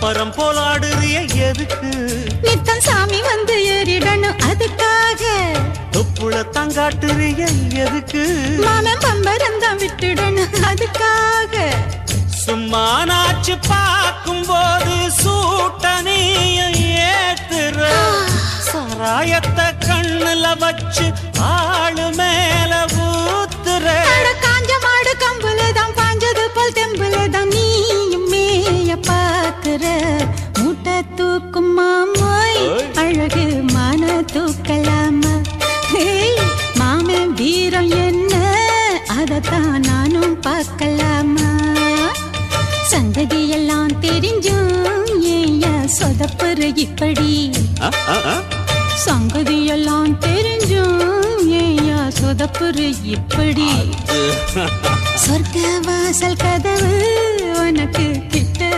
பம்பரம் போலாடுறிய எதுக்கு? நித்தம் சாமி வந்து ஏறிடணும் அதுக்காக. தொப்புள தங்காட்டுறிய எதுக்கு? மாமன் பம்பரம் தான் விட்டுடணும் அதுக்காக. சும்மா நாச்சு பார்க்கும் போது சூட்டனைய ஏத்துற சாராயத்தை கண்ணுல வச்சு ஆளு மேல ஊத்துற. காஞ்ச மாடு கம்புலதான் பாஞ்சது போல் தெம்புலதான் நீயும் மேய பாக்குற. மூட்டை தூக்கும் மாமாய் அழகு மான தூக்கலாமா? மாமன் வீரம் என்ன அதத்தான் நானும் பார்க்கலாமா? சங்கதியெல்லாம் தெரிஞ்சும் ஏயா சொதப்புற இப்படி? சங்கதியெல்லாம் தெரிஞ்சும் ஏயா சொதப்புற இப்படி? சொர்க்க வாசல் கதவு உனக்கு